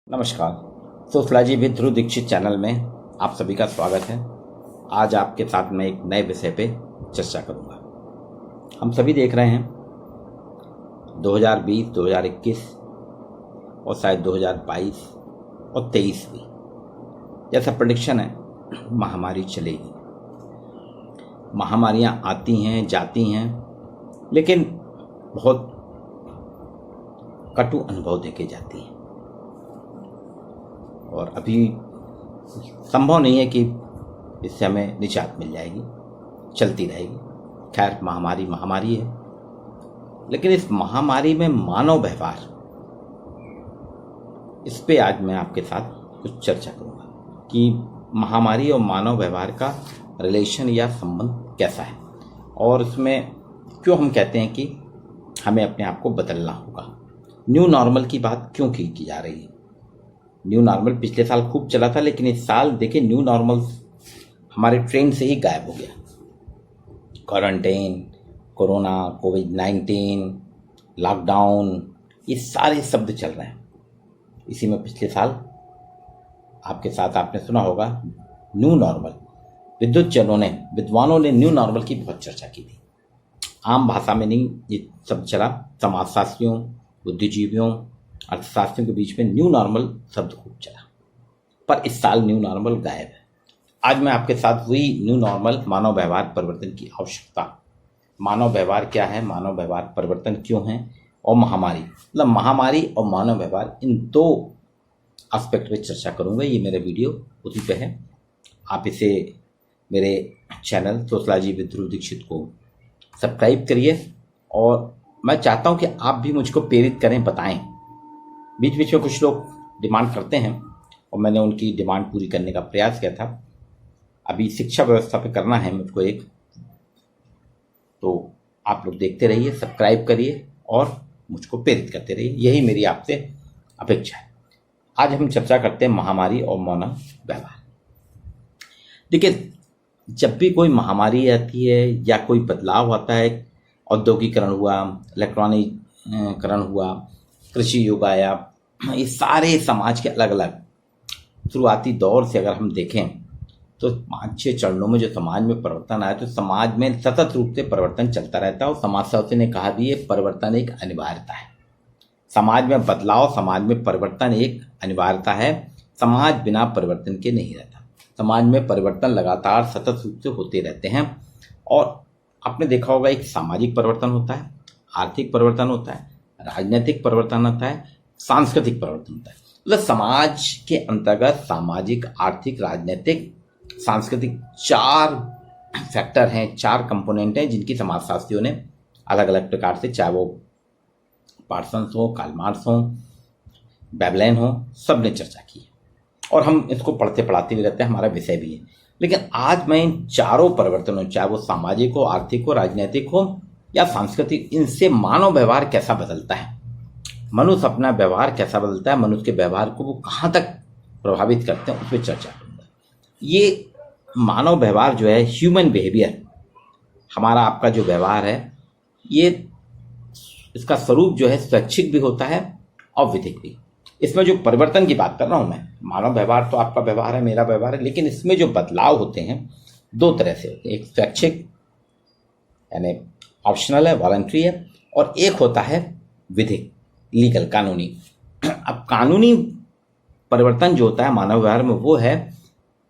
नमस्कार। Sociology with Dhruv Dikshit channel में आप सभी का स्वागत है। आज आपके साथ मैं एक नए विषय पे चर्चा करूंगा। हम सभी देख रहे हैं 2020, 2021 और शायद 2022 और 23 भी जैसा प्रेडिक्शन है, महामारी चलेगी। महामारियां आती हैं, जाती हैं, लेकिन बहुत कटु अनुभव देके जाती हैं और अभी संभव नहीं है कि इससे हमें निजात मिल जाएगी, चलती रहेगी। खैर, महामारी है, लेकिन इस महामारी में मानव व्यवहार, इस पे आज मैं आपके साथ कुछ चर्चा करूंगा कि महामारी और मानव व्यवहार का रिलेशन या संबंध कैसा है और उसमें क्यों हम कहते हैं कि हमें अपने आप को बदलना होगा। न्यू नॉर्मल की बात क्यों की जा रही है? न्यू नॉर्मल पिछले साल खूब चला था, लेकिन इस साल देखिए न्यू नॉर्मल हमारे ट्रेंड से ही गायब हो गया। क्वारंटाइन, कोरोना, कोविड-19, लॉकडाउन, ये सारे शब्द चल रहे हैं। इसी में पिछले साल आपके साथ आपने सुना होगा न्यू नॉर्मल। विद्वानों ने न्यू नॉर्मल की बहुत चर्चा की थी। आम भाषा में नहीं, ये सब चला। समाजशास्त्रियों, बुद्धिजीवियों, अर्थशास्त्रियों के बीच में न्यू नॉर्मल शब्द खूब चला, पर इस साल न्यू नॉर्मल गायब है। आज मैं आपके साथ वही न्यू नॉर्मल, मानव व्यवहार परिवर्तन की आवश्यकता, मानव व्यवहार क्या है, मानव व्यवहार परिवर्तन क्यों है, और महामारी, मतलब महामारी और मानव व्यवहार, इन दो एस्पेक्ट पे चर्चा करूंगा। ये मेरा वीडियो उसी पे है। आप इसे मेरे channel sociology with Dhruv Dixit को सब्सक्राइब करिए और मैं चाहता हूं कि आप भी मुझको प्रेरित करें, बताएं। बीच बीच में कुछ लोग डिमांड करते हैं और मैंने उनकी डिमांड पूरी करने का प्रयास किया था। अभी शिक्षा व्यवस्था पे करना है मुझको एक, तो आप लोग देखते रहिए, सब्सक्राइब करिए और मुझको प्रेरित करते रहिए, यही मेरी आपसे अपेक्षा है। आज हम चर्चा करते हैं महामारी और मानव व्यवहार। देखिए, जब भी कोई महामारी आती है या कोई बदलाव आता है, औद्योगिकरण हुआ, इलेक्ट्रॉनिकरण हुआ, कृषि युग आया, ये सारे समाज के अलग अलग शुरुआती दौर से अगर हम देखें तो 5-6 चरणों में जो समाज में परिवर्तन आया, तो समाज में सतत रूप से परिवर्तन चलता रहता है। और समाजशास्त्री ने कहा भी, ये परिवर्तन एक अनिवार्यता है। समाज में बदलाव, समाज में परिवर्तन एक अनिवार्यता है। समाज बिना परिवर्तन के नहीं रहता। समाज में परिवर्तन लगातार सतत रूप से होते रहते हैं। और आपने देखा होगा, एक सामाजिक परिवर्तन होता है, आर्थिक परिवर्तन होता है, राजनीतिक परिवर्तन होता है, सांस्कृतिक परिवर्तन होता है। मतलब समाज के अंतर्गत सामाजिक, आर्थिक, राजनीतिक, सांस्कृतिक 4 फैक्टर हैं, 4 कंपोनेंट हैं, जिनकी समाजशास्त्रियों ने अलग अलग प्रकार से, चाहे वो पार्सन्स हो, कार्ल मार्क्स हो, वेबलेन हो, सब ने चर्चा की है और हम इसको पढ़ते पढ़ाते भी रहते हैं, हमारा विषय भी है। लेकिन आज मैं इन चारों परिवर्तनों, चाहे वो सामाजिक हो, आर्थिक हो, राजनीतिक हो या सांस्कृतिक, इनसे मानव व्यवहार कैसा बदलता है, मनुष्य अपना व्यवहार कैसा बदलता है, मनुष्य के व्यवहार को वो कहाँ तक प्रभावित करते हैं, उस पर चर्चा करूंगा। ये मानव व्यवहार जो है, ह्यूमन बिहेवियर, हमारा आपका जो व्यवहार है, ये इसका स्वरूप जो है स्वैच्छिक भी होता है और विधिक भी। इसमें जो परिवर्तन की बात कर रहा हूं मैं, मानव व्यवहार तो आपका व्यवहार है, मेरा व्यवहार है, लेकिन इसमें जो बदलाव होते हैं 2 तरह से होते हैं। एक स्वैच्छिक यानी ऑप्शनल है, वॉलंटरी है, और एक होता है विधिक, लीगल, कानूनी। अब कानूनी परिवर्तन जो होता है मानव व्यवहार में, वो है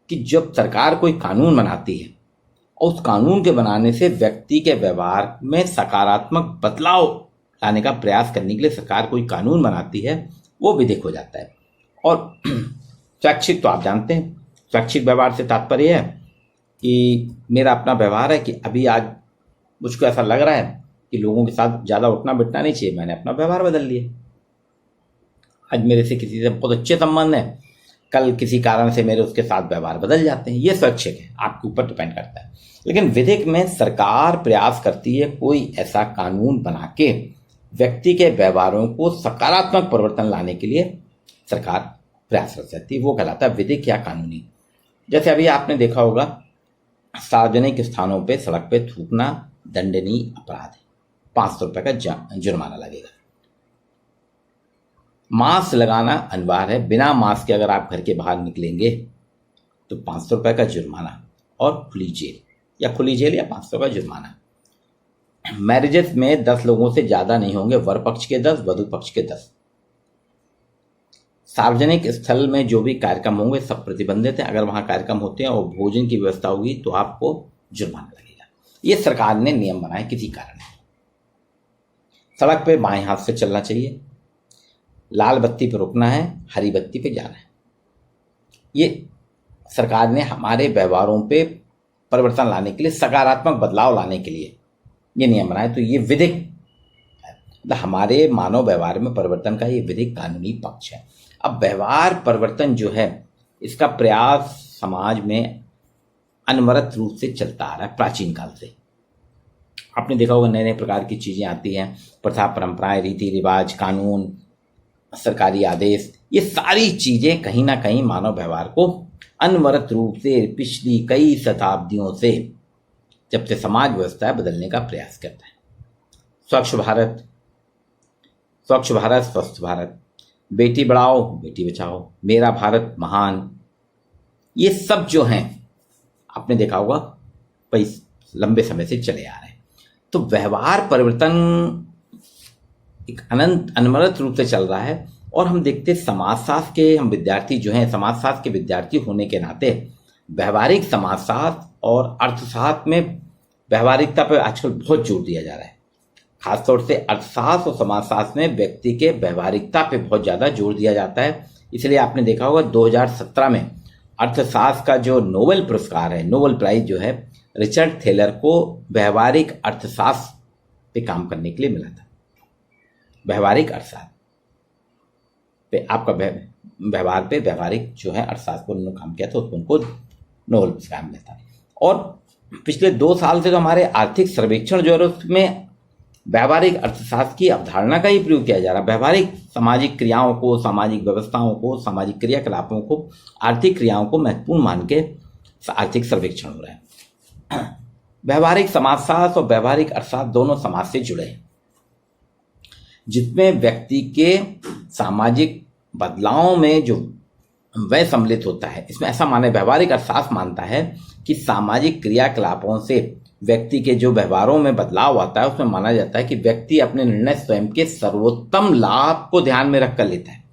कि जब सरकार कोई कानून बनाती है और उस कानून के बनाने से व्यक्ति के व्यवहार में सकारात्मक बदलाव लाने का प्रयास करने के लिए सरकार कोई कानून बनाती है, वो विधिक हो जाता है। और स्वैच्छिक तो आप जानते हैं, स्वैच्छिक व्यवहार से तात्पर्य है कि मेरा अपना व्यवहार है कि अभी आज मुझको ऐसा लग रहा है कि लोगों के साथ ज़्यादा उठना बैठना नहीं चाहिए, मैंने अपना व्यवहार बदल लिया। आज मेरे से किसी से बहुत अच्छे संबंध है, कल किसी कारण से मेरे उसके साथ व्यवहार बदल जाते हैं। ये स्वैच्छिक है, आपके ऊपर डिपेंड करता है। लेकिन विधिक में सरकार प्रयास करती है कोई ऐसा कानून बना के व्यक्ति के व्यवहारों को सकारात्मक परिवर्तन लाने के लिए सरकार प्रयासरत रहती है, वो कहलाता है विधिक या कानूनी। जैसे अभी आपने देखा होगा, सार्वजनिक स्थानों पे, सड़क पे थूकना दंडनीय अपराध है, 500 रुपये का जुर्माना लगेगा। मास्क लगाना अनिवार्य है। बिना मास्क के अगर आप घर के बाहर निकलेंगे तो 500 रुपये का जुर्माना और खुली जेल या 500 का जुर्माना। मैरिजेस में 10 लोगों से ज़्यादा नहीं होंगे, वर पक्ष के 10, वधु पक्ष के 10। सार्वजनिक स्थल में जो भी कार्यक्रम होंगे सब प्रतिबंधित है। अगर वहाँ कार्यक्रम होते हैं और भोजन की व्यवस्था होगी तो आपको जुर्माना लगेगा। ये सरकार ने नियम बनाए किसी कारण। सड़क पे बाएं हाथ से चलना चाहिए, लाल बत्ती पे रुकना है, हरी बत्ती पे जाना है। ये सरकार ने हमारे व्यवहारों पे परिवर्तन लाने के लिए, सकारात्मक बदलाव लाने के लिए ये नियम बनाए। तो ये विधिक है, हमारे मानव व्यवहार में परिवर्तन का ये विधिक कानूनी पक्ष है। अब व्यवहार परिवर्तन जो है इसका प्रयास समाज में अनवरत रूप से चलता आ रहा है प्राचीन काल से। आपने देखा होगा नए नए प्रकार की चीजें आती हैं, प्रथा परंपराएं, रीति रिवाज, कानून, सरकारी आदेश, ये सारी चीजें कहीं ना कहीं मानव व्यवहार को अनवरत रूप से पिछली कई शताब्दियों से, जब से समाज व्यवस्था बदलने का प्रयास करता है। स्वच्छ भारत, स्वस्थ भारत, बेटी बढ़ाओ बेटी बचाओ, मेरा भारत महान, ये सब जो हैं आपने देखा होगा कई लंबे समय से चले आ रहे हैं। तो व्यवहार परिवर्तन एक अनवरत रूप से चल रहा है। और हम देखते समाजशास्त्र के हम विद्यार्थी जो हैं, समाजशास्त्र के विद्यार्थी होने के नाते व्यवहारिक समाजशास्त्र और अर्थशास्त्र में व्यवहारिकता पर आजकल बहुत जोर दिया जा रहा है। खासतौर से अर्थशास्त्र और समाजशास्त्र में व्यक्ति के व्यवहारिकता पे बहुत ज़्यादा जोर दिया जाता है। इसलिए आपने देखा होगा 2017 में अर्थशास्त्र का जो नोबेल पुरस्कार है, नोबेल प्राइज जो है, रिचर्ड थेलर को व्यवहारिक अर्थशास्त्र पे काम करने के लिए मिला था। व्यवहारिक अर्थशास्त्र पे आपका व्यवहार पे व्यवहारिक जो है अर्थशास्त्र पर उन्होंने काम किया था, उसको उनको नोबेल पुरस्कार मिला था। और पिछले 2 साल से तो हमारे आर्थिक सर्वेक्षण जो है उसमें व्यवहारिक अर्थशास्त्र की अवधारणा का ही प्रयोग किया जा रहा है। व्यवहारिक सामाजिक क्रियाओं को, सामाजिक व्यवस्थाओं को, सामाजिक क्रियाकलापों को, आर्थिक क्रियाओं को महत्वपूर्ण मान के आर्थिक सर्वेक्षण हो रहा है। व्यवहारिक समाजशास्त्र और व्यवहारिक अर्थशास्त्र दोनों समाज से जुड़े हैं, जिसमें व्यक्ति के सामाजिक बदलाव में जो वह सम्मिलित होता है। इसमें ऐसा माने व्यवहारिक अर्थशास्त्र मानता है कि सामाजिक क्रियाकलापों से व्यक्ति के जो व्यवहारों में बदलाव आता है, उसमें माना जाता है कि व्यक्ति अपने निर्णय स्वयं के सर्वोत्तम लाभ को ध्यान में रखकर लेता है।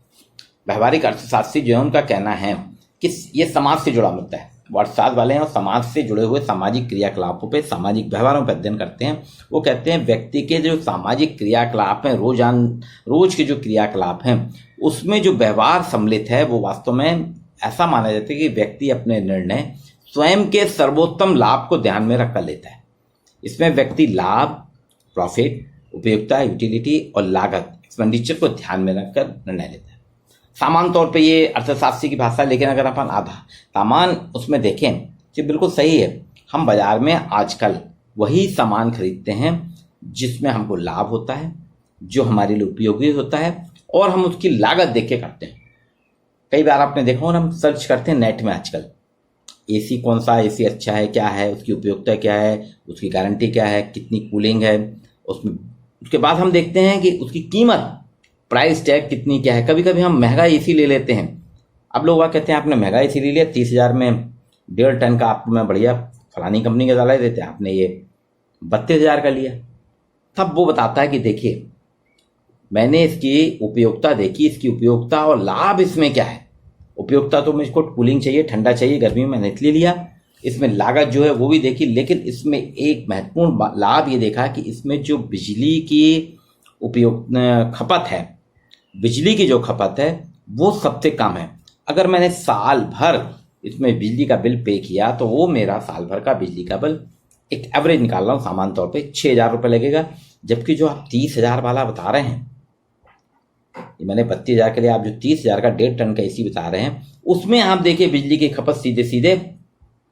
व्यवहारिक अर्थशास्त्री जो है उनका कहना है कि ये समाज से जुड़ा मुद्दा है। वो अर्थशास्त्र वाले हैं और समाज से जुड़े हुए सामाजिक क्रियाकलापों पे, सामाजिक व्यवहारों पर अध्ययन करते हैं। वो कहते हैं व्यक्ति के जो सामाजिक क्रियाकलाप हैं, रोज के जो क्रियाकलाप हैं, उसमें जो व्यवहार सम्मिलित है वो वास्तव में ऐसा माना जाता है कि व्यक्ति अपने निर्णय स्वयं के सर्वोत्तम लाभ को ध्यान में रखकर लेता है। इसमें व्यक्ति लाभ, प्रॉफिट, उपयोगिता, यूटिलिटी और लागत, एक्सपेंडिचर को ध्यान में रखकर निर्णय लेता है। सामान्य तौर पे ये अर्थशास्त्री की भाषा, लेकिन अगर अपन सामान उसमें देखें तो बिल्कुल सही है। हम बाजार में आजकल वही सामान खरीदते हैं जिसमें हमको लाभ होता है, जो हमारे लिए उपयोगी होता है, और हम उसकी लागत देख के करते हैं। कई बार आपने देखा होगा हम सर्च करते हैं नेट में आजकल, एसी कौन सा एसी अच्छा है, क्या है उसकी उपयोगिता, क्या है उसकी गारंटी, क्या है, कितनी कूलिंग है उसमें। उसके बाद हम देखते हैं कि उसकी कीमत, प्राइस टैग कितनी क्या है। कभी कभी हम महंगा एसी ले लेते हैं। अब लोग कहते हैं आपने महंगा एसी ले लिया, 30,000 में 1.5 टन का आपको मैं बढ़िया फलानी कंपनी का डाला देते हैं, आपने ये 32,000 का लिया। तब वो बताता है कि देखिए मैंने इसकी उपयोगिता देखी, इसकी उपयोगिता और लाभ इसमें क्या है। उपयोगिता तो मुझको कूलिंग चाहिए, ठंडा चाहिए, गर्मी में मैंने इसलिए लिया। इसमें लागत जो है वो भी देखी, लेकिन इसमें एक महत्वपूर्ण लाभ ये देखा कि इसमें जो बिजली की खपत है, बिजली की जो खपत है वो सबसे कम है। अगर मैंने साल भर इसमें बिजली का बिल पे किया तो वो मेरा साल भर का बिजली का बिल, एक एवरेज निकाल रहा हूँ, सामान्य तौर पे 6,000 रुपये लगेगा। जबकि जो आप 30,000 वाला बता रहे हैं, ये मैंने 32,000 के लिए, आप जो 30,000 का 1.5 टन का एसी बता रहे हैं, उसमें आप देखिए बिजली की खपत सीधे सीधे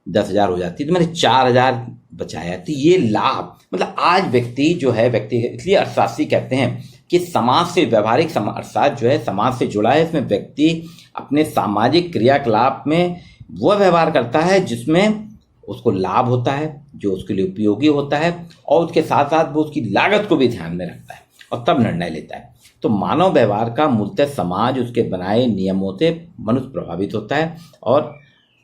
10,000 हो जाती है। तो मैंने 4,000 बचाया। तो ये लाभ, मतलब आज व्यक्ति जो है, व्यक्ति, इसलिए अर्थशास्त्री कहते हैं कि समाज से, व्यवहारिक अर्थशास्त्र जो है समाज से जुड़ा है। इसमें व्यक्ति अपने सामाजिक क्रियाकलाप में वह व्यवहार करता है जिसमें उसको लाभ होता है, जो उसके लिए उपयोगी होता है, और उसके साथ साथ वो उसकी लागत को भी ध्यान में रखता है। और तब निर्णय लेता है। तो मानव व्यवहार का मूलतः समाज उसके बनाए नियमों से मनुष्य प्रभावित होता है। और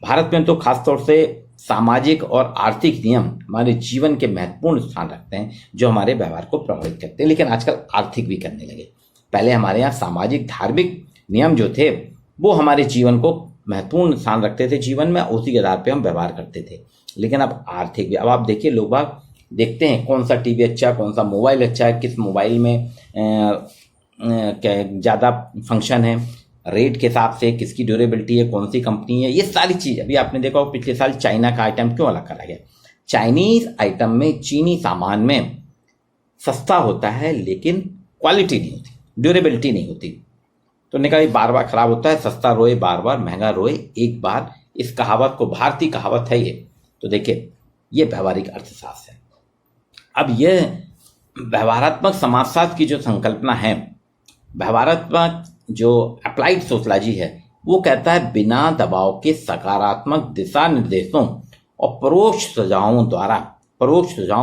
भारत में तो खासतौर से सामाजिक और आर्थिक नियम हमारे जीवन के महत्वपूर्ण स्थान रखते हैं, जो हमारे व्यवहार को प्रभावित करते हैं। लेकिन आजकल आर्थिक भी करने लगे। पहले हमारे यहाँ सामाजिक धार्मिक नियम जो थे वो हमारे जीवन को महत्वपूर्ण स्थान रखते थे जीवन में, उसी के आधार पर हम व्यवहार करते थे। लेकिन अब आर्थिक भी, अब आप देखिए लोग बाग देखते हैं कौन सा टीवी अच्छा, कौन सा मोबाइल अच्छा है, किस मोबाइल में क्या ज़्यादा फंक्शन है, रेट के हिसाब से किसकी ड्यूरेबिलिटी है, कौन सी कंपनी है, ये सारी चीज़। अभी आपने देखा हो पिछले साल चाइना का आइटम क्यों अलग करा गया। चाइनीज आइटम में, चीनी सामान में सस्ता होता है लेकिन क्वालिटी नहीं होती, ड्यूरेबिलिटी नहीं होती। तो उन्होंने कहा बार बार खराब होता है, सस्ता रोए बार बार, महंगा रोए एक बार। इस कहावत को, भारतीय कहावत है ये। तो देखिए ये व्यवहारिक अर्थशास्त्र है। अब ये व्यवहारात्मक समाजशास्त्र की जो संकल्पना है, व्यवहारात्मक जो अप्लाइड सोशलॉजी है, वो कहता है बिना दबाव के सकारात्मक दिशा निर्देशों और परोक्ष सुझावों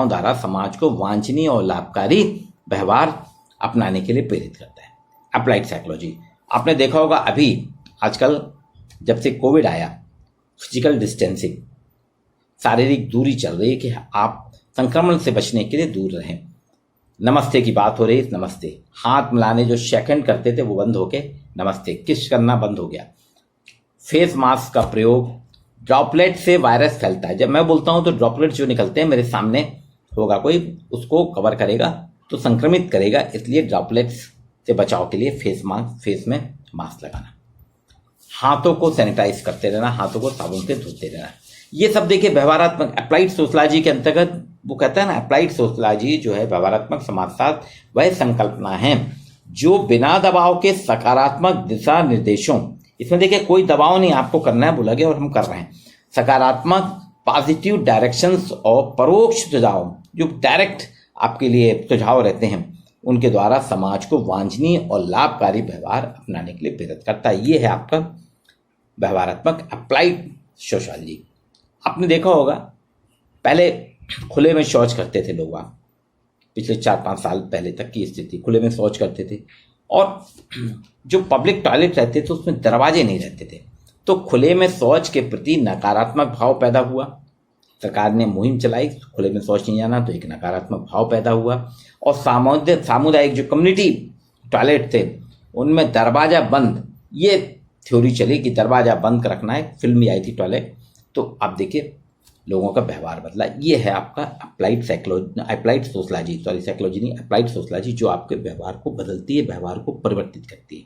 द्वारा समाज को वांछनीय और लाभकारी व्यवहार अपनाने के लिए प्रेरित करता है। अप्लाइड साइकोलॉजी आपने देखा होगा, अभी आजकल जब से कोविड आया, फिजिकल डिस्टेंसिंग, शारीरिक दूरी चल रही है कि आप संक्रमण से बचने के लिए दूर रहें। नमस्ते की बात हो रही है, नमस्ते, हाथ मिलाने जो सेकंड करते थे वो बंद होके नमस्ते, किस करना बंद हो गया। फेस मास्क का प्रयोग, ड्रॉपलेट से वायरस फैलता है। जब मैं बोलता हूं तो ड्रॉपलेट जो निकलते हैं, मेरे सामने होगा कोई, उसको कवर करेगा तो संक्रमित करेगा, इसलिए ड्रॉपलेट्स से बचाव के लिए फेस में मास्क लगाना, हाथों को सैनिटाइज करते रहना, हाथों को साबुन से धोते रहना। ये सब देखिए व्यवहारात्मक अप्लाइड सोशलॉजी के अंतर्गत, वो कहता है ना, अप्लाइड सोशलॉजी जो है व्यवहारात्मक समाजशास्त्र, वह संकल्पना है जो बिना दबाव के सकारात्मक दिशा निर्देशों, इसमें देखिए कोई दबाव नहीं, आपको करना है बोला गया और हम कर रहे हैं, सकारात्मक पॉजिटिव डायरेक्शंस और परोक्ष सुझाव जो डायरेक्ट आपके लिए सुझाव रहते हैं, उनके द्वारा समाज को वांछनीय और लाभकारी व्यवहार अपनाने के लिए प्रेरित करता है। ये है आपका व्यवहारात्मक अप्लाइड सोशलॉजी। आपने देखा होगा पहले खुले में शौच करते थे लोग, वहाँ पिछले 4-5 साल पहले तक की स्थिति, खुले में शौच करते थे और जो पब्लिक टॉयलेट रहते थे उसमें दरवाजे नहीं रहते थे, तो खुले में शौच के प्रति नकारात्मक भाव पैदा हुआ। सरकार ने मुहिम चलाई, खुले में शौच नहीं जाना, तो एक नकारात्मक भाव पैदा हुआ। और सामुदायिक जो कम्युनिटी टॉयलेट थे उनमें दरवाजा बंद, ये थ्योरी चली कि दरवाजा बंद रखना है, फिल्म भी आई थी टॉयलेट। तो आप देखिए लोगों का व्यवहार बदला। ये है आपका अप्लाइड सोशलॉजी, जो आपके व्यवहार को बदलती है, व्यवहार को परिवर्तित करती है।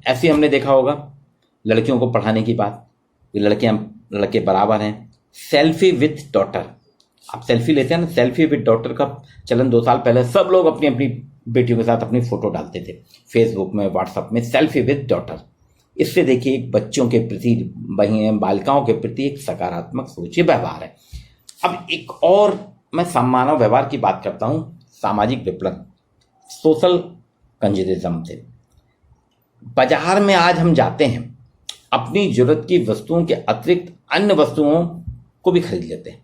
ऐसे हमने देखा होगा लड़कियों को पढ़ाने की बात, लड़के बराबर हैं। सेल्फी विथ डॉटर, आप सेल्फी लेते हैं ना, सेल्फी विथ डॉटर का चलन 2 साल पहले सब लोग अपनी अपनी बेटियों के साथ अपनी फोटो डालते थे फेसबुक में, व्हाट्सएप में, सेल्फी विथ डॉटर। इससे देखिए बच्चों के प्रति, बालिकाओं के प्रति एक सकारात्मक सोच, व्यवहार है। अब एक और मैं मानव व्यवहार की बात करता हूं, सामाजिक विपणन, सोशल कंज्यूमरिज्म से। बाजार में आज हम जाते हैं, अपनी जरूरत की वस्तुओं के अतिरिक्त अन्य वस्तुओं को भी खरीद लेते हैं।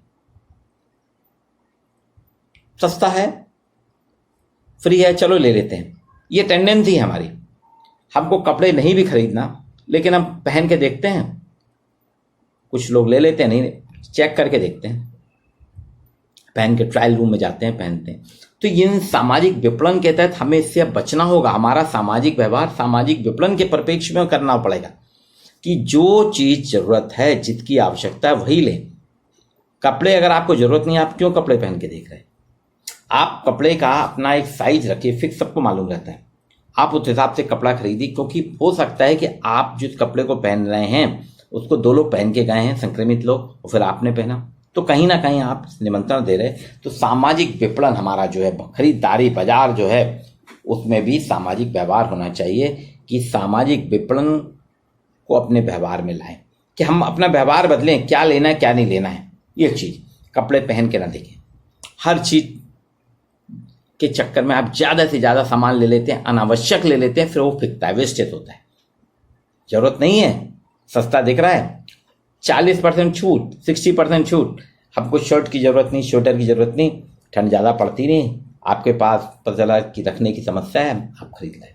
सस्ता है, फ्री है, चलो ले लेते हैं। ये टेंडेंसी है हमारी। हमको कपड़े नहीं भी खरीदना, लेकिन हम पहन के देखते हैं, कुछ लोग ले लेते हैं, नहीं चेक करके देखते हैं, पहन के ट्रायल रूम में जाते हैं, पहनते हैं। तो ये सामाजिक विपणन के तहत हमें इससे अब बचना होगा। हमारा सामाजिक व्यवहार सामाजिक विपणन के परिप्रेक्ष्य में करना पड़ेगा कि जो चीज जरूरत है, जिसकी आवश्यकता है वही लें। कपड़े अगर आपको जरूरत नहीं है, आप क्यों कपड़े पहन के देख रहे हैं? आप कपड़े का अपना एक साइज रखिए, फिक्स, सबको मालूम रहता है, आप उस हिसाब से कपड़ा खरीदिए। क्योंकि हो सकता है कि आप जिस कपड़े को पहन रहे हैं उसको 2 लोग पहन के गए हैं, संक्रमित लोग, और फिर आपने पहना, तो कहीं ना कहीं आप निमंत्रण दे रहे। तो सामाजिक विपणन हमारा जो है, खरीदारी बाजार जो है, उसमें भी सामाजिक व्यवहार होना चाहिए कि सामाजिक विपणन को अपने व्यवहार में लाएं, कि हम अपना व्यवहार बदलें, क्या लेना है क्या नहीं लेना है। ये चीज कपड़े पहन के ना देखें। हर चीज के चक्कर में आप ज्यादा से ज्यादा सामान ले लेते हैं, अनावश्यक ले लेते हैं, फिर वो फिकता है, वेस्टेज होता है। जरूरत नहीं है, सस्ता दिख रहा है, 40% छूट, 60% छूट, हमको शर्ट की जरूरत नहीं, स्वेटर की जरूरत नहीं, ठंड ज्यादा पड़ती नहीं, आपके पास पता चला कि रखने की समस्या है, आप खरीद लें।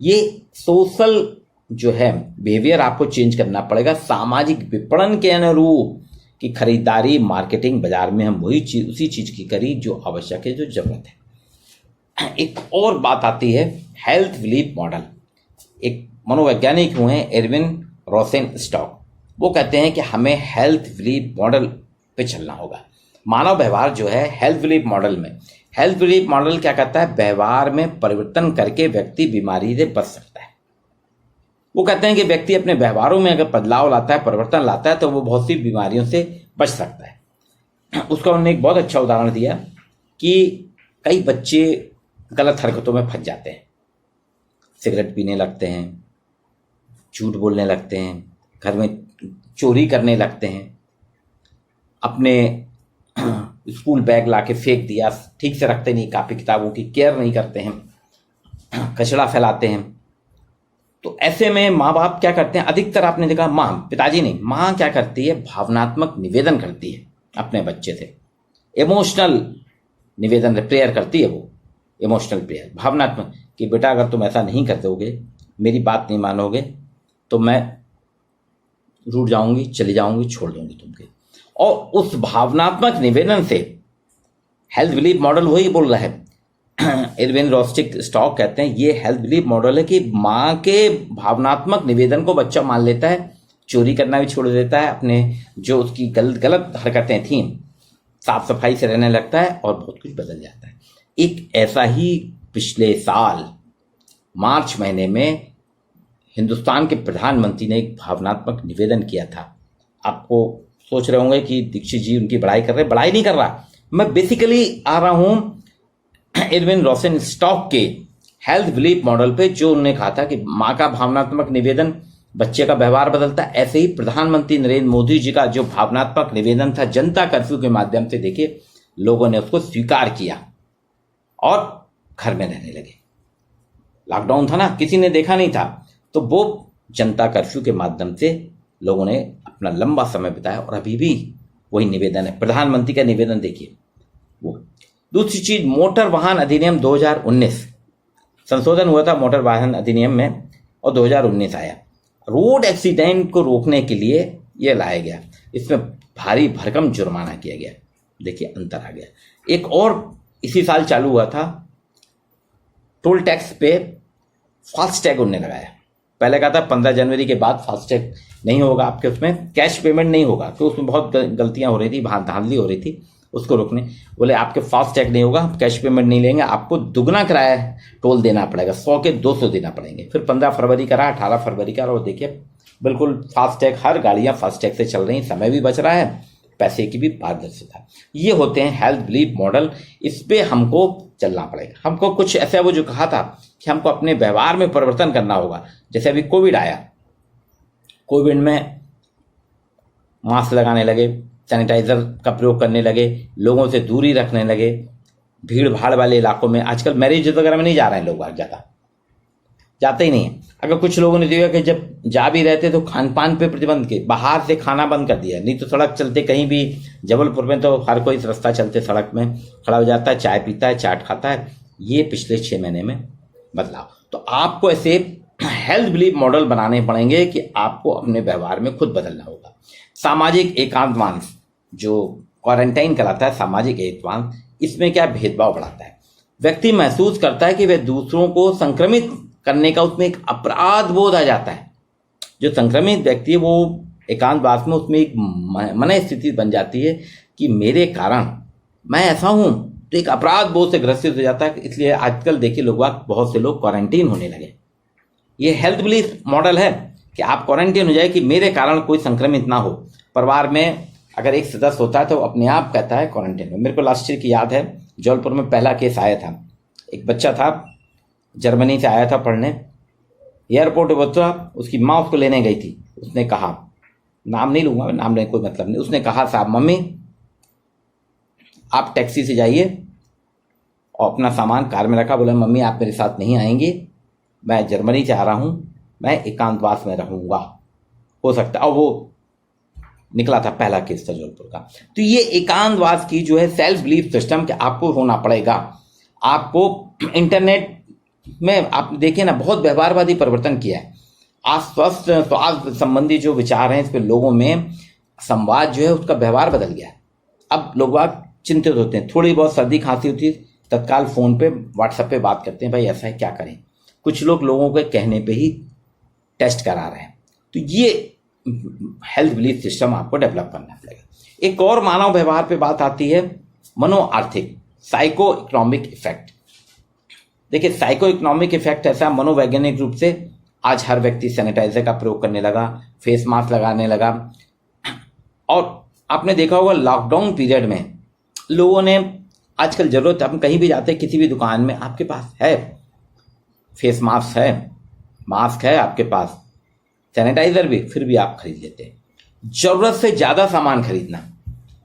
ये सोशल जो है बिहेवियर आपको चेंज करना पड़ेगा, सामाजिक विपणन के अनुरूप कि खरीदारी मार्केटिंग बाजार में हम वही चीज उसी चीज की करी जो आवश्यक है, जो जरूरत है। एक और बात आती है हेल्थ बिलीफ मॉडल। एक मनोवैज्ञानिक हुए हैं एरविन रोसेनस्टॉक, वो कहते हैं कि हमें हेल्थ बिलीफ मॉडल पे चलना होगा। मानव व्यवहार जो है हेल्थ बिलीफ मॉडल में, हेल्थ बिलीफ मॉडल क्या कहता है, व्यवहार में परिवर्तन करके व्यक्ति बीमारी से बच सकता है। वो कहते हैं कि व्यक्ति अपने व्यवहारों में अगर बदलाव लाता है, परिवर्तन लाता है, तो वो बहुत सी बीमारियों से बच सकता है। उसका उन्होंने एक बहुत अच्छा उदाहरण दिया कि कई बच्चे गलत हरकतों में फंस जाते हैं, सिगरेट पीने लगते हैं, झूठ बोलने लगते हैं, घर में चोरी करने लगते हैं, अपने स्कूल बैग लाके फेंक दिया, ठीक से रखते नहीं, कापी किताबों की केयर नहीं करते हैं, कचरा फैलाते हैं। तो ऐसे में माँ बाप क्या करते हैं, अधिकतर आपने देखा माँ, पिताजी नहीं, माँ क्या करती है, भावनात्मक निवेदन करती है अपने बच्चे से, इमोशनल निवेदन, प्रेयर करती है वो, इमोशनल प्रेयर, भावनात्मक, कि बेटा अगर तुम ऐसा नहीं कर दोगे, मेरी बात नहीं मानोगे, तो मैं रूठ जाऊंगी, चली जाऊंगी, छोड़ दूंगी तुमको। और उस भावनात्मक निवेदन से हेल्थ बिलीफ मॉडल वही बोल रहा है। एरविन रोसेनस्टॉक कहते हैं ये हेल्थ बिलीफ मॉडल है कि माँ के भावनात्मक निवेदन को बच्चा मान लेता है, चोरी करना भी छोड़ देता है, अपने जो उसकी गलत हरकतें थी साफ सफाई से रहने लगता है और बहुत कुछ बदल जाता है। एक ऐसा ही पिछले साल मार्च महीने में हिंदुस्तान के प्रधानमंत्री ने एक भावनात्मक निवेदन किया था। आपको सोच रहे होंगे कि दीक्षित जी उनकी बड़ाई कर रहे हैं, बड़ाई नहीं कर रहा मैं, बेसिकली आ रहा हूं एरविन रोसेनस्टॉक के हेल्थ बिलीफ मॉडल पे, जो उन्होंने कहा था कि माँ का भावनात्मक निवेदन बच्चे का व्यवहार बदलता है। ऐसे ही प्रधानमंत्री नरेंद्र मोदी जी का जो भावनात्मक निवेदन था जनता कर्फ्यू के माध्यम से, देखिए लोगों ने उसको स्वीकार किया और घर में रहने लगे। लॉकडाउन था ना, किसी ने देखा नहीं था, तो वो जनता कर्फ्यू के माध्यम से लोगों ने अपना लंबा समय बिताया और अभी भी वही निवेदन है। प्रधानमंत्री का निवेदन देखिए वो। दूसरी चीज, मोटर वाहन अधिनियम 2019 संशोधन हुआ था मोटर वाहन अधिनियम में, और 2019 आया। रोड एक्सीडेंट को रोकने के लिए यह लाया गया, इसमें भारी भरकम जुर्माना किया गया। देखिए अंतर आ गया। एक और इसी साल चालू हुआ था, टोल टैक्स पे फास्टैग उन्होंने लगाया। पहले कहा था 15 जनवरी के बाद फास्टैग नहीं होगा आपके, उसमें कैश पेमेंट नहीं होगा, तो उसमें बहुत गलतियां हो रही थी, धांधली हो रही थी, उसको रोकने बोले आपके फास्टैग नहीं होगा, कैश पेमेंट नहीं लेंगे, आपको दुगना किराया टोल देना पड़ेगा, 100 के 200 देना पड़ेंगे। फिर 15 फरवरी का रहा, 18 फरवरी का, और देखिए बिल्कुल फास्टैग, हर गाड़ियां फास्टैग से चल रही, समय भी बच रहा है, पैसे की भी पारदर्शिता। ये होते हैं हेल्थ बिलीफ मॉडल, इस पे हमको चलना पड़ेगा। हमको कुछ ऐसा वो जो कहा था कि हमको अपने व्यवहार में परिवर्तन करना होगा। जैसे अभी कोविड आया, कोविड में मास्क लगाने लगे, सैनिटाइजर का प्रयोग करने लगे, लोगों से दूरी रखने लगे, भीड़ भाड़ वाले इलाकों में, आजकल मैरिज वगैरह में नहीं जा रहे हैं लोग, ज़्यादा जाते ही नहीं है। अगर कुछ लोगों ने देखा कि जब जा भी रहते तो खान पान पे प्रतिबंध के, बाहर से खाना बंद कर दिया, नहीं तो सड़क चलते कहीं भी, जबलपुर में तो हर कोई रास्ता चलते सड़क में खड़ा हो जाता है, चाय पीता है, चाट खाता है। ये पिछले 6 महीने में बदलाव। तो आपको ऐसे हेल्थ बिलीफ मॉडल बनाने पड़ेंगे कि आपको अपने व्यवहार में खुद बदलना होगा। सामाजिक एकांतवास जो क्वारंटाइन कराता है, सामाजिक एकांतवास, इसमें क्या भेदभाव बढ़ाता है। व्यक्ति महसूस करता है कि वह दूसरों को संक्रमित करने का उसमें एक अपराध बोध आ जाता है। जो संक्रमित व्यक्ति है वो एकांतवास में, उसमें एक मन स्थिति बन जाती है कि मेरे कारण मैं ऐसा हूं, तो एक अपराध बोध से ग्रसित हो जाता है। इसलिए आजकल देखिए लोग, बहुत से लोग क्वारंटीन होने लगे। ये हेल्थ बिलीफ मॉडल है कि आप क्वारंटीन हो जाए कि मेरे कारण कोई संक्रमित ना हो। परिवार में अगर एक सदस्य होता है तो अपने आप कहता है क्वारंटीन में। मेरे को लास्ट ईयर की याद है, जबलपुर में पहला केस आया था। एक बच्चा था, जर्मनी से आया था पढ़ने, एयरपोर्ट बच्चा, उसकी माँ उसको लेने गई थी। उसने कहा, नाम नहीं लूंगा, नाम लेने कोई मतलब नहीं, उसने कहा साहब मम्मी आप टैक्सी से जाइए, और अपना सामान कार में रखा। बोला मम्मी आप मेरे साथ नहीं आएंगे, मैं जर्मनी से आ रहा हूं, मैं एकांतवास में रहूंगा, हो सकता है। और वो निकला था, पहला केस था जबलपुर का। तो ये एकांतवास की जो है सेल्फ बिलीफ सिस्टम कि आपको होना पड़ेगा। आपको इंटरनेट में आप देखिए ना, बहुत व्यवहारवादी परिवर्तन किया है। आज स्वास्थ्य संबंधी जो विचार हैं इस पे लोगों में संवाद जो है उसका व्यवहार बदल गया है। अब लोग बात चिंतित होते हैं, थोड़ी बहुत सर्दी खांसी होती है तत्काल फोन पे व्हाट्सएप पे बात करते हैं, भाई ऐसा है क्या करें। कुछ लोगों के कहने पे ही टेस्ट करा रहे हैं। तो ये हेल्थ बिलीफ सिस्टम आपको डेवलप करना पड़ेगा। एक और मानव व्यवहार पे बात आती है, मनो आर्थिक साइको इकोनॉमिक इफेक्ट। देखिए साइको इकोनॉमिक इफेक्ट ऐसा, मनोवैज्ञानिक रूप से आज हर व्यक्ति सैनिटाइजर का प्रयोग करने लगा, फेस मास्क लगाने लगा। और आपने देखा होगा लॉकडाउन पीरियड में लोगों ने, आजकल जरूरत, हम कहीं भी जाते हैं किसी भी दुकान में आपके पास है फेस मास्क है, मास्क है आपके पास, सैनिटाइजर भी, फिर भी आप खरीद लेते हैं। जरूरत से ज्यादा सामान खरीदना,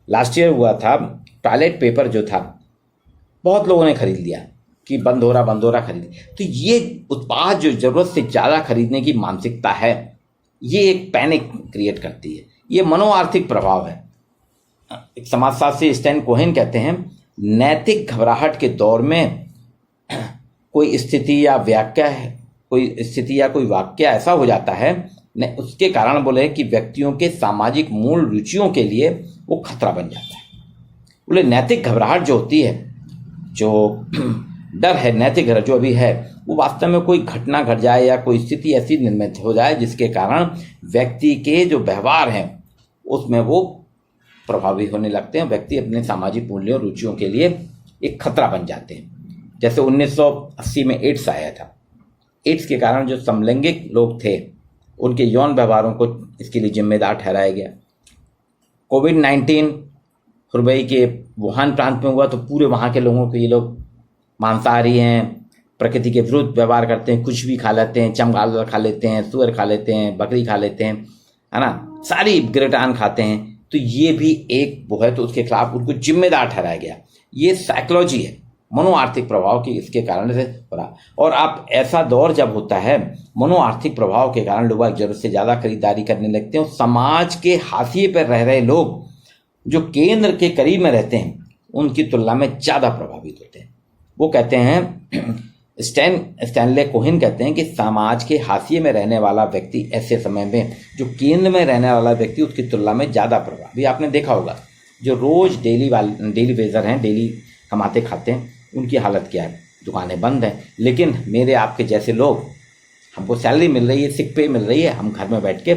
लास्ट ईयर हुआ था, टॉयलेट पेपर जो था बहुत लोगों ने खरीद लिया कि बंद हो रहा खरीद। तो ये उत्पाद जो जरूरत से ज्यादा खरीदने की मानसिकता है, ये एक पैनिक क्रिएट करती है। ये मनोआर्थिक प्रभाव है। एक समाजशास्त्री स्टैन कोहेन कहते हैं, नैतिक घबराहट के दौर में कोई स्थिति या कोई वाक्य ऐसा हो जाता है, उसके कारण बोले कि व्यक्तियों के सामाजिक मूल रुचियों के लिए वो खतरा बन जाता है। बोले नैतिक घबराहट जो होती है, जो डर है, नैतिक डर जो अभी है, वो वास्तव में कोई घटना घट जाए या कोई स्थिति ऐसी निर्मित हो जाए जिसके कारण व्यक्ति के जो व्यवहार हैं उसमें वो प्रभावी होने लगते हैं। व्यक्ति अपने सामाजिक मूल्यों रुचियों के लिए एक खतरा बन जाते हैं। जैसे 1980 में एड्स आया था, एड्स के कारण जो समलैंगिक लोग थे उनके यौन व्यवहारों को इसके लिए जिम्मेदार ठहराया गया। कोविड-19 हुबेई के वुहान प्रांत में हुआ तो पूरे वहाँ के लोगों को, ये लोग मांसाहारी हैं, प्रकृति के विरुद्ध व्यवहार करते हैं, कुछ भी खा लेते हैं, चमगादड़ खा लेते हैं, सुअर खा लेते हैं, बकरी खा लेते हैं, है ना, सारी गिरटान खाते हैं। तो ये भी एक वो है, तो उसके खिलाफ उनको जिम्मेदार ठहराया गया। ये साइकोलॉजी है, मनोआर्थिक प्रभाव की, इसके कारण से पड़ा। और आप ऐसा दौर जब होता है, मनोआर्थिक प्रभाव के कारण लोग जरूरत से ज़्यादा खरीदारी करने लगते हैं। समाज के हाशिए पर रह रहे लोग जो केंद्र के करीब में रहते हैं उनकी तुलना में ज़्यादा प्रभावित होते हैं। वो कहते हैं, स्टैनले कोहेन कहते हैं कि समाज के हाशिए में रहने वाला व्यक्ति ऐसे समय में जो केंद्र में रहने वाला व्यक्ति उसकी तुलना में ज़्यादा प्रभावी। आपने देखा होगा जो रोज़ डेली वेजर हैं, डेली कमाते खाते हैं, उनकी हालत क्या है, दुकानें बंद हैं। लेकिन मेरे आपके जैसे लोग, हमको सैलरी मिल रही है, सिक पे मिल रही है, हम घर में बैठ के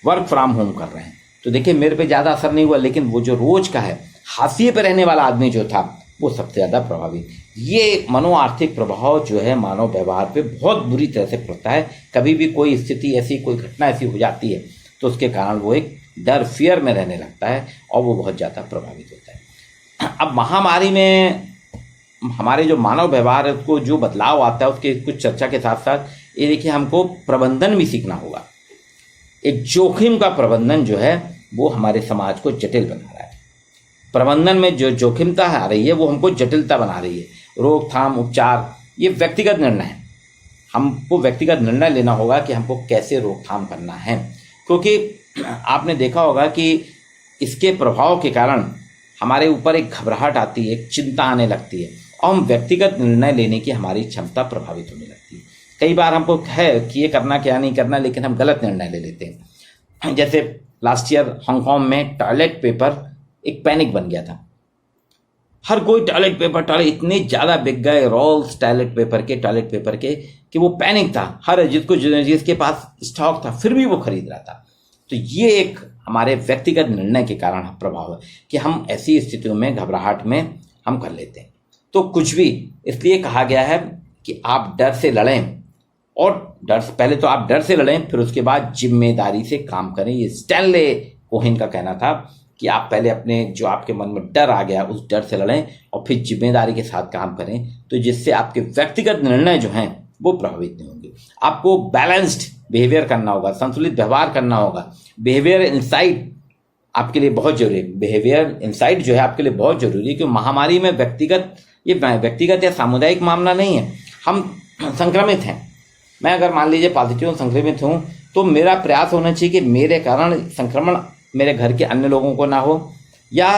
वर्क फ्रॉम होम कर रहे हैं। तो देखिए मेरे पे ज़्यादा असर नहीं हुआ, लेकिन वो जो रोज़ का है, हाशिए पे रहने वाला आदमी जो था वो सबसे ज़्यादा प्रभावी। ये मनोआर्थिक प्रभाव जो है मानव व्यवहार पे बहुत बुरी तरह से पड़ता है। कभी भी कोई स्थिति ऐसी, कोई घटना ऐसी हो जाती है तो उसके कारण वो एक डर, फियर में रहने लगता है और वो बहुत ज़्यादा प्रभावित होता है। अब महामारी में हमारे जो मानव व्यवहार है उसको जो बदलाव आता है, उसके कुछ चर्चा के साथ साथ ये देखिए हमको प्रबंधन भी सीखना होगा। एक जोखिम का प्रबंधन जो है वो हमारे समाज को जटिल बना रहा है। प्रबंधन में जो जोखिमता आ रही है वो हमको जटिलता बना रही है। रोकथाम, उपचार, ये व्यक्तिगत निर्णय है। हमको व्यक्तिगत निर्णय लेना होगा कि हमको कैसे रोकथाम करना है, क्योंकि आपने देखा होगा कि इसके प्रभाव के कारण हमारे ऊपर एक घबराहट आती है, एक चिंता आने लगती है और हम व्यक्तिगत निर्णय लेने की हमारी क्षमता प्रभावित होने लगती है। कई बार हमको है कि ये करना क्या नहीं करना, लेकिन हम गलत निर्णय ले लेते हैं। जैसे लास्ट ईयर हांगकांग में टॉयलेट पेपर एक पैनिक बन गया था। हर कोई टॉयलेट पेपर इतने ज़्यादा बिक गए, रोल्स टॉयलेट पेपर के कि वो पैनिक था। हर जिसके पास स्टॉक था फिर भी वो खरीद रहा था। तो ये एक हमारे व्यक्तिगत निर्णय के कारण प्रभाव है कि हम ऐसी स्थितियों में, घबराहट में हम कर लेते हैं। तो कुछ भी इसलिए कहा गया है कि आप डर से लड़ें, और पहले तो आप डर से लड़ें, फिर उसके बाद जिम्मेदारी से काम करें। ये स्टैनले कोहेन का कहना था कि आप पहले अपने जो आपके मन में डर आ गया उस डर से लड़ें और फिर जिम्मेदारी के साथ काम करें, तो जिससे आपके व्यक्तिगत निर्णय जो हैं वो प्रभावित नहीं होंगे। आपको बैलेंस्ड बिहेवियर करना होगा, संतुलित व्यवहार करना होगा। बिहेवियर इंसाइट आपके लिए बहुत जरूरी है। बिहेवियर इंसाइट जो है आपके लिए बहुत जरूरी है, क्योंकि महामारी में व्यक्तिगत या सामुदायिक मामला नहीं है। हम संक्रमित हैं, मैं अगर मान लीजिए पॉजिटिव संक्रमित हूँ तो मेरा प्रयास होना चाहिए कि मेरे कारण संक्रमण मेरे घर के अन्य लोगों को ना हो, या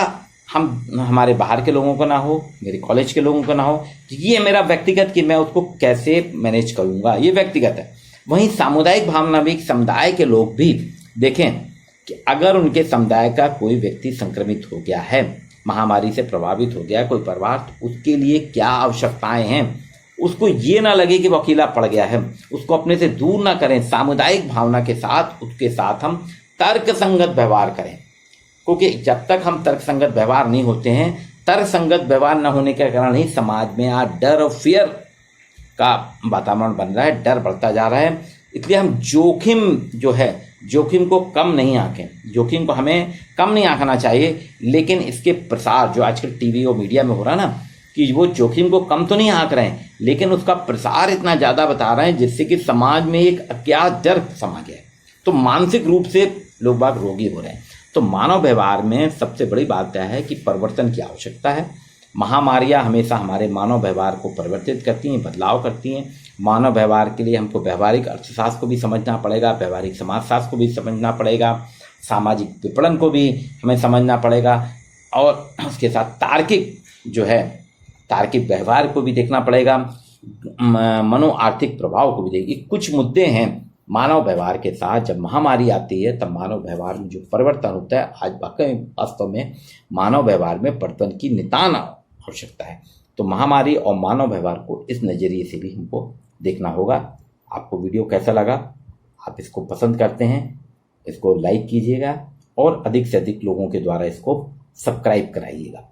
हमारे बाहर के लोगों को ना हो, मेरे कॉलेज के लोगों को ना हो। ये मेरा व्यक्तिगत कि मैं उसको कैसे मैनेज करूँगा, ये व्यक्तिगत है। वहीं सामुदायिक भावना भी, समुदाय के लोग भी देखें कि अगर उनके समुदाय का कोई व्यक्ति संक्रमित हो गया है, महामारी से प्रभावित हो गया कोई परिवार, तो उसके लिए क्या आवश्यकताएं हैं, उसको ये ना लगे कि वो अकेला पड़ गया है, उसको अपने से दूर ना करें। सामुदायिक भावना के साथ उसके साथ हम तर्कसंगत व्यवहार करें, क्योंकि जब तक हम तर्कसंगत व्यवहार नहीं होते हैं, तर्कसंगत व्यवहार न होने के कारण ही समाज में आज डर और फियर का वातावरण बन रहा है, डर बढ़ता जा रहा है। इसलिए हम जोखिम जो है, जोखिम को कम नहीं आंकें, जोखिम को हमें कम नहीं आंकना चाहिए, लेकिन इसके प्रसार जो आजकल टीवी और मीडिया में हो रहा है ना, कि वो जोखिम को कम तो नहीं आंक रहे हैं, लेकिन उसका प्रसार इतना ज़्यादा बता रहे हैं जिससे कि समाज में एक अज्ञात डर समा गया है। तो मानसिक रूप से लोग बाग रोगी हो रहे हैं। तो मानव व्यवहार में सबसे बड़ी बात यह है कि परिवर्तन की आवश्यकता है। महामारियां हमेशा हमारे मानव व्यवहार को परिवर्तित करती हैं, बदलाव करती हैं। मानव व्यवहार के लिए हमको व्यवहारिक अर्थशास्त्र को भी समझना पड़ेगा, व्यवहारिक समाजशास्त्र को भी समझना पड़ेगा, सामाजिक विपणन को भी हमें समझना पड़ेगा, और उसके साथ तार्किक जो है, तार्किक व्यवहार को भी देखना पड़ेगा, मनो आर्थिक प्रभाव को भी देखिए। कुछ मुद्दे हैं मानव व्यवहार के साथ। जब महामारी आती है तब मानव व्यवहार में जो परिवर्तन होता है, आज वास्तव में मानव व्यवहार में परिवर्तन की नितान आवश्यकता है। तो महामारी और मानव व्यवहार को इस नज़रिए से भी हमको देखना होगा। आपको वीडियो कैसा लगा? आप इसको पसंद करते हैं, इसको लाइक कीजिएगा और अधिक से अधिक लोगों के द्वारा इसको सब्सक्राइब कराइएगा।